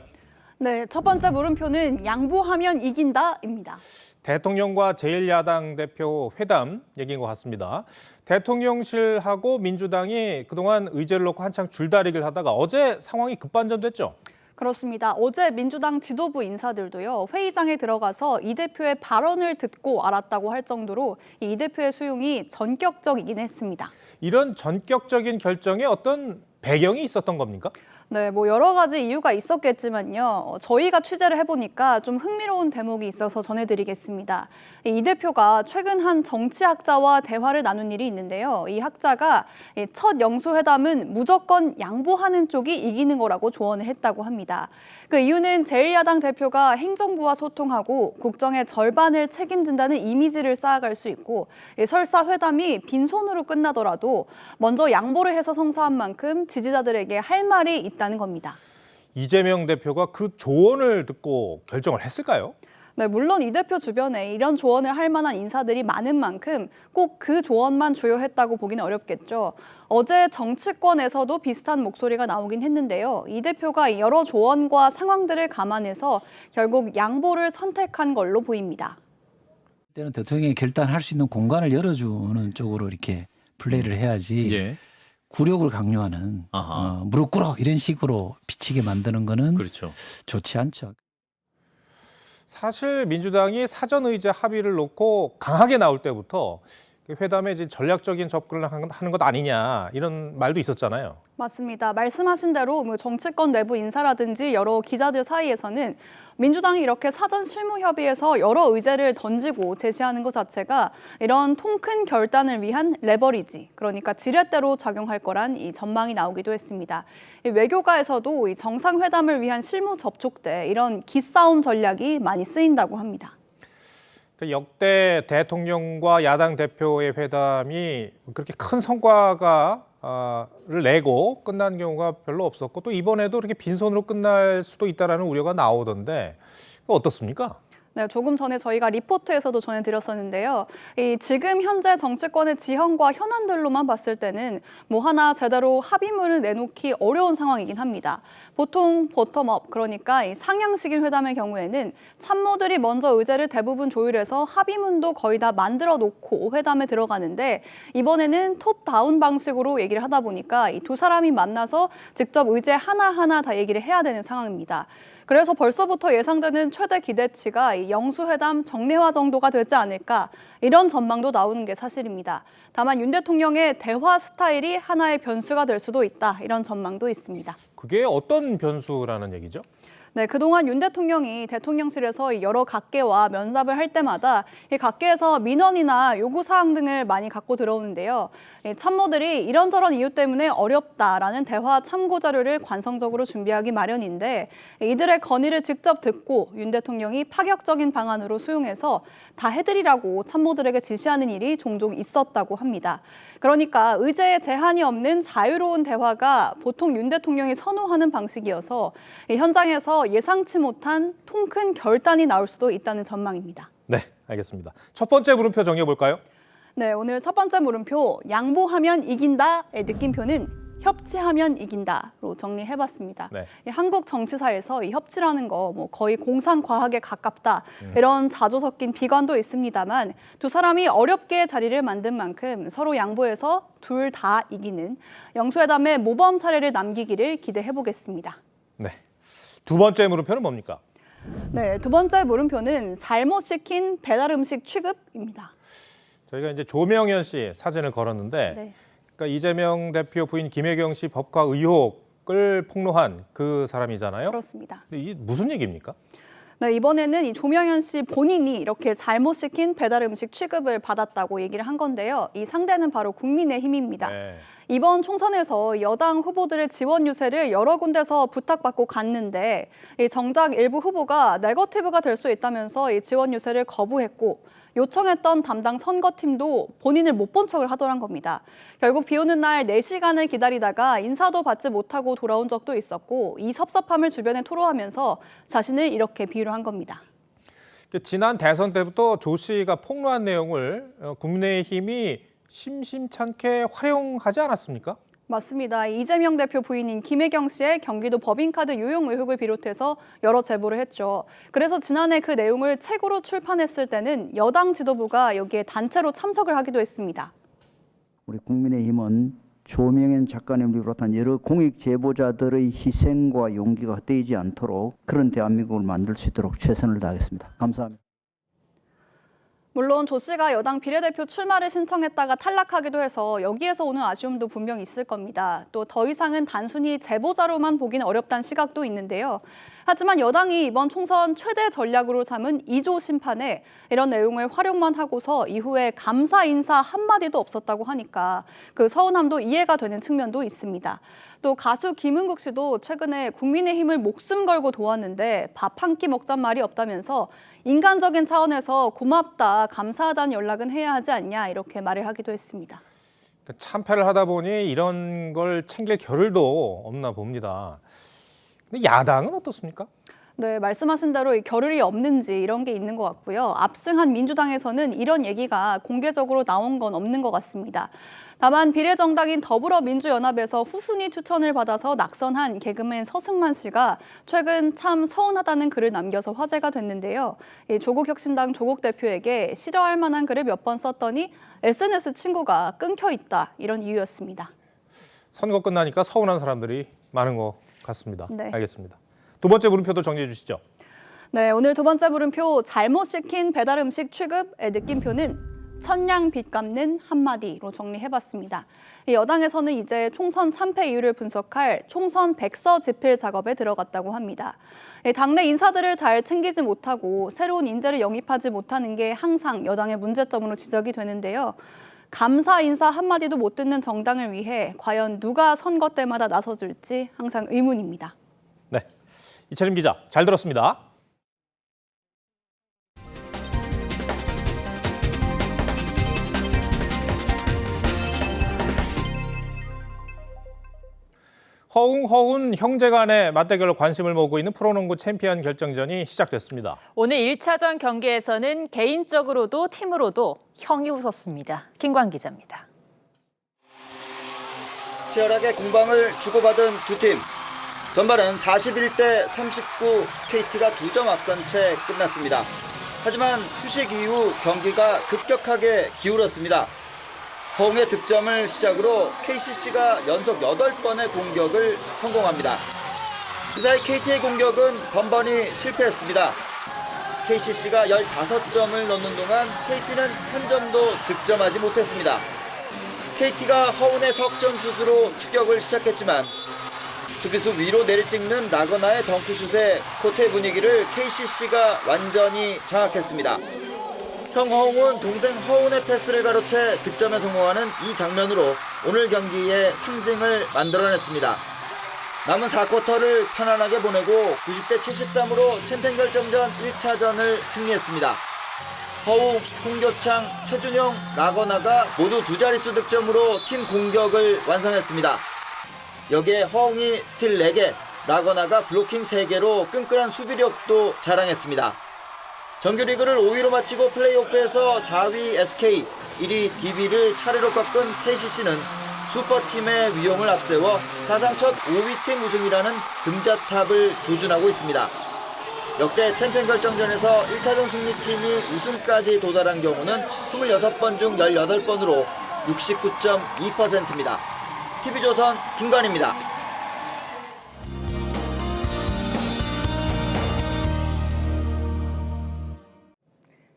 네, 첫 번째 물음표는 양보하면 이긴다입니다. 대통령과 제1야당 대표 회담 얘기인 것 같습니다. 대통령실하고 민주당이 그동안 의제를 놓고 한창 줄다리기를 하다가 어제 상황이 급반전됐죠? 그렇습니다. 어제 민주당 지도부 인사들도요, 회의장에 들어가서 이 대표의 발언을 듣고 알았다고 할 정도로 이 대표의 수용이 전격적이긴 했습니다. 이런 전격적인 결정에 어떤 배경이 있었던 겁니까? 네, 뭐 여러 가지 이유가 있었겠지만요. 저희가 취재를 해보니까 좀 흥미로운 대목이 있어서 전해드리겠습니다. 이 대표가 최근 한 정치학자와 대화를 나눈 일이 있는데요. 이 학자가 첫 영수회담은 무조건 양보하는 쪽이 이기는 거라고 조언을 했다고 합니다. 그 이유는 제1야당 대표가 행정부와 소통하고 국정의 절반을 책임진다는 이미지를 쌓아갈 수 있고 설사 회담이 빈손으로 끝나더라도 먼저 양보를 해서 성사한 만큼 지지자들에게 할 말이 있다는 겁니다. 이재명 대표가 그 조언을 듣고 결정을 했을까요? 네, 물론 이 대표 주변에 이런 조언을 할 만한 인사들이 많은 만큼 꼭 그 조언만 주요했다고 보기는 어렵겠죠. 어제 정치권에서도 비슷한 목소리가 나오긴 했는데요. 이 대표가 여러 조언과 상황들을 감안해서 결국 양보를 선택한 걸로 보입니다. 때는 대통령이 결단할 수 있는 공간을 열어주는 쪽으로 이렇게 플레이를 해야지 예. 굴욕을 강요하는 무릎 꿇어 이런 식으로 비치게 만드는 거는 그렇죠. 좋지 않죠. 사실 민주당이 사전 의제 합의를 놓고 강하게 나올 때부터 회담에 이제 전략적인 접근을 하는 것 아니냐 이런 말도 있었잖아요. 맞습니다. 말씀하신 대로 뭐 정치권 내부 인사라든지 여러 기자들 사이에서는 민주당이 이렇게 사전 실무 협의에서 여러 의제를 던지고 제시하는 것 자체가 이런 통 큰 결단을 위한 레버리지, 그러니까 지렛대로 작용할 거란 이 전망이 나오기도 했습니다. 이 외교가에서도 이 정상회담을 위한 실무 접촉 때 이런 기싸움 전략이 많이 쓰인다고 합니다. 역대 대통령과 야당 대표의 회담이 그렇게 큰 성과를 내고 끝난 경우가 별로 없었고 또 이번에도 이렇게 빈손으로 끝날 수도 있다는 우려가 나오던데 어떻습니까? 네, 조금 전에 저희가 리포트에서도 전해드렸었는데요. 이 지금 현재 정치권의 지형과 현안들로만 봤을 때는 뭐 하나 제대로 합의문을 내놓기 어려운 상황이긴 합니다. 보통 보텀업, 그러니까 이 상향식인 회담의 경우에는 참모들이 먼저 의제를 대부분 조율해서 합의문도 거의 다 만들어 놓고 회담에 들어가는데 이번에는 톱다운 방식으로 얘기를 하다 보니까 이 두 사람이 만나서 직접 의제 하나하나 다 얘기를 해야 되는 상황입니다. 그래서 벌써부터 예상되는 최대 기대치가 이 영수회담 정례화 정도가 되지 않을까 이런 전망도 나오는 게 사실입니다. 다만 윤 대통령의 대화 스타일이 하나의 변수가 될 수도 있다 이런 전망도 있습니다. 그게 어떤 변수라는 얘기죠? 네, 그동안 윤 대통령이 대통령실에서 여러 각계와 면담을 할 때마다 이 각계에서 민원이나 요구사항 등을 많이 갖고 들어오는데요. 참모들이 이런저런 이유 때문에 어렵다라는 대화 참고 자료를 관성적으로 준비하기 마련인데 이들의 건의를 직접 듣고 윤 대통령이 파격적인 방안으로 수용해서 다 해드리라고 참모들에게 지시하는 일이 종종 있었다고 합니다. 그러니까 의제에 제한이 없는 자유로운 대화가 보통 윤 대통령이 선호하는 방식이어서 현장에서 예상치 못한 통 큰 결단이 나올 수도 있다는 전망입니다. 네, 알겠습니다. 첫 번째 물음표 정해볼까요? 네, 오늘 첫 번째 물음표, 양보하면 이긴다의 느낌표는 협치하면 이긴다로 정리해봤습니다. 네. 한국 정치사에서 이 협치라는 거 뭐 거의 공상과학에 가깝다 이런 자조 섞인 비관도 있습니다만 두 사람이 어렵게 자리를 만든 만큼 서로 양보해서 둘 다 이기는 영수회담의 모범 사례를 남기기를 기대해보겠습니다. 네. 두 번째 물음표는 뭡니까? 네, 두 번째 물음표는 잘못 시킨 배달 음식 취급입니다. 저희가 이제 조명현 씨 사진을 걸었는데 네. 그러니까 이재명 대표 부인 김혜경 씨 법과 의혹을 폭로한 그 사람이잖아요. 그렇습니다. 근데 이게 무슨 얘기입니까? 네, 이번에는 이 조명현 씨 본인이 이렇게 잘못 시킨 배달 음식 취급을 받았다고 얘기를 한 건데요. 이 상대는 바로 국민의힘입니다. 네. 이번 총선에서 여당 후보들의 지원 유세를 여러 군데서 부탁받고 갔는데 정작 일부 후보가 네거티브가 될 수 있다면서 이 지원 유세를 거부했고 요청했던 담당 선거팀도 본인을 못 본 척을 하더란 겁니다. 결국 비 오는 날 4시간을 기다리다가 인사도 받지 못하고 돌아온 적도 있었고 이 섭섭함을 주변에 토로하면서 자신을 이렇게 비유를 한 겁니다. 지난 대선 때부터 조 씨가 폭로한 내용을 국민의힘이 심심찮게 활용하지 않았습니까? 맞습니다. 이재명 대표 부인인 김혜경 씨의 경기도 법인카드 유용 의혹을 비롯해서 여러 제보를 했죠. 그래서 지난해 그 내용을 책으로 출판했을 때는 여당 지도부가 여기에 단체로 참석을 하기도 했습니다. 우리 국민의힘은 조명현 작가님을 비롯한 여러 공익 제보자들의 희생과 용기가 헛되지 않도록 그런 대한민국을 만들 수 있도록 최선을 다하겠습니다. 감사합니다. 물론 조 씨가 여당 비례대표 출마를 신청했다가 탈락하기도 해서 여기에서 오는 아쉬움도 분명히 있을 겁니다. 또 더 이상은 단순히 제보자로만 보기는 어렵다는 시각도 있는데요. 하지만 여당이 이번 총선 최대 전략으로 삼은 2조 심판에 이런 내용을 활용만 하고서 이후에 감사 인사 한마디도 없었다고 하니까 그 서운함도 이해가 되는 측면도 있습니다. 또 가수 김은국 씨도 최근에 국민의힘을 목숨 걸고 도왔는데 밥 한 끼 먹잔 말이 없다면서 인간적인 차원에서 고맙다, 감사하다는 연락은 해야 하지 않냐 이렇게 말을 하기도 했습니다. 참패를 하다 보니 이런 걸 챙길 겨를도 없나 봅니다. 근데 야당은 어떻습니까? 네, 말씀하신 대로 이 겨를이 없는지 이런 게 있는 것 같고요. 압승한 민주당에서는 이런 얘기가 공개적으로 나온 건 없는 것 같습니다. 다만 비례정당인 더불어민주연합에서 후순위 추천을 받아서 낙선한 개그맨 서승만 씨가 최근 참 서운하다는 글을 남겨서 화제가 됐는데요. 조국혁신당 조국 대표에게 싫어할 만한 글을 몇 번 썼더니 SNS 친구가 끊겨 있다 이런 이유였습니다. 선거 끝나니까 서운한 사람들이 많은 것 같습니다. 네. 알겠습니다. 두 번째 물음표도 정리해 주시죠. 네, 오늘 두 번째 물음표 잘못 시킨 배달 음식 취급의 느낌표는 천냥 빚 갚는 한마디로 정리해봤습니다. 여당에서는 이제 총선 참패 이유를 분석할 총선 백서 집필 작업에 들어갔다고 합니다. 당내 인사들을 잘 챙기지 못하고 새로운 인재를 영입하지 못하는 게 항상 여당의 문제점으로 지적이 되는데요. 감사 인사 한마디도 못 듣는 정당을 위해 과연 누가 선거 때마다 나서줄지 항상 의문입니다. 네, 이채림 기자 잘 들었습니다. 허웅 형제 간의 맞대결로 관심을 모으고 있는 프로농구 챔피언 결정전이 시작됐습니다. 오늘 1차전 경기에서는 개인적으로도 팀으로도 형이 웃었습니다. 김광 기자입니다. 치열하게 공방을 주고받은 두 팀. 전반은 41대 39 KT가 2점 앞선 채 끝났습니다. 하지만 휴식 이후 경기가 급격하게 기울었습니다. 허웅의 득점을 시작으로 KCC가 연속 8번의 공격을 성공합니다. 그 사이 KT의 공격은 번번이 실패했습니다. KCC가 15점을 넣는 동안 KT는 한 점도 득점하지 못했습니다. KT가 허운의 석점슛으로 추격을 시작했지만 수비수 위로 내리찍는 라거나의 덩크슛에 코트의 분위기를 KCC가 완전히 장악했습니다. 형 허웅은 동생 허운의 패스를 가로채 득점에 성공하는 이 장면으로 오늘 경기의 상징을 만들어냈습니다. 남은 4쿼터를 편안하게 보내고 90대 73으로 챔피언 결정전 1차전을 승리했습니다. 허웅, 송교창, 최준용, 라거나가 모두 두 자릿수 득점으로 팀 공격을 완성했습니다. 여기에 허웅이 스틸 4개, 라거나가 블로킹 3개로 끈끈한 수비력도 자랑했습니다. 정규리그를 5위로 마치고 플레이오프에서 4위 SK, 1위 DB를 차례로 꺾은 KCC는 슈퍼팀의 위용을 앞세워 사상 첫 5위 팀 우승이라는 금자탑을 도준하고 있습니다. 역대 챔피언 결정전에서 1차전 승리팀이 우승까지 도달한 경우는 26번 중 18번으로 69.2%입니다. TV조선 김관입니다.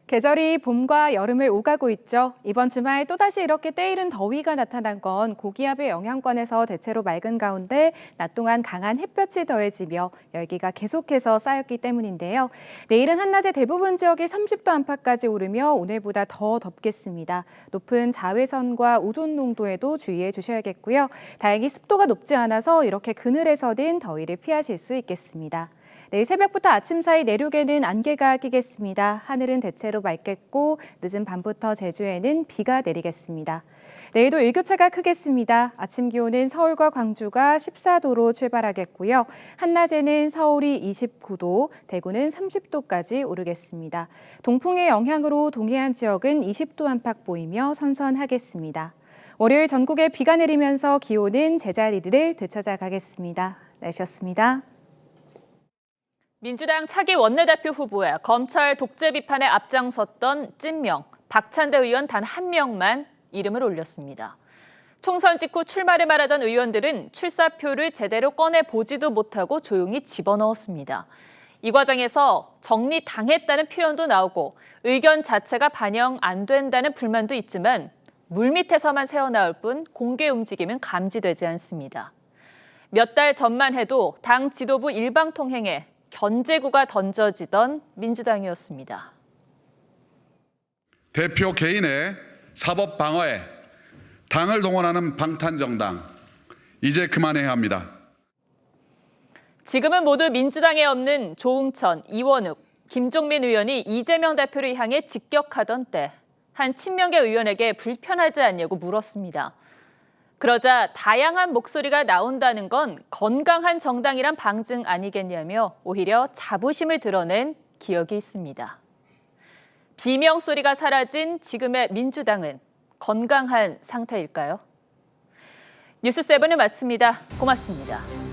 계절이 봄과 여름을 오가고 있죠. 이번 주말 또다시 이렇게 때이른 더위가 나타난 건 고기압의 영향권에서 대체로 맑은 가운데 낮 동안 강한 햇볕이 더해지며 열기가 계속해서 쌓였기 때문인데요. 내일은 한낮에 대부분 지역이 30도 안팎까지 오르며 오늘보다 더 덥겠습니다. 높은 자외선과 오존 농도에도 주의해 주셔야겠고요. 다행히 습도가 높지 않아서 이렇게 그늘에서는 더위를 피하실 수 있겠습니다. 내일 새벽부터 아침 사이 내륙에는 안개가 끼겠습니다. 하늘은 대체로 맑겠고 늦은 밤부터 제주에는 비가 내리겠습니다. 내일도 일교차가 크겠습니다. 아침 기온은 서울과 광주가 14도로 출발하겠고요. 한낮에는 서울이 29도, 대구는 30도까지 오르겠습니다. 동풍의 영향으로 동해안 지역은 20도 안팎 보이며 선선하겠습니다. 월요일 전국에 비가 내리면서 기온은 제자리를 되찾아가겠습니다. 날씨였습니다. 민주당 차기 원내대표 후보에 검찰 독재 비판에 앞장섰던 찐명, 박찬대 의원 단 한 명만 이름을 올렸습니다. 총선 직후 출마를 말하던 의원들은 출사표를 제대로 꺼내보지도 못하고 조용히 집어넣었습니다. 이 과정에서 정리당했다는 표현도 나오고 의견 자체가 반영 안 된다는 불만도 있지만 물밑에서만 새어나올 뿐 공개 움직임은 감지되지 않습니다. 몇 달 전만 해도 당 지도부 일방통행에 견제구가 던져지던 민주당이었습니다. 대표 개인의 사법 방어에 당을 동원하는 방탄정당, 이제 그만해야 합니다. 지금은 모두 민주당에 없는 조응천, 이원욱, 김종민 의원이 이재명 대표를 향해 직격하던 때 한 친명계 의원에게 불편하지 않냐고 물었습니다. 그러자 다양한 목소리가 나온다는 건 건강한 정당이란 방증 아니겠냐며 오히려 자부심을 드러낸 기억이 있습니다. 비명 소리가 사라진 지금의 민주당은 건강한 상태일까요? 뉴스7을 마칩니다. 고맙습니다.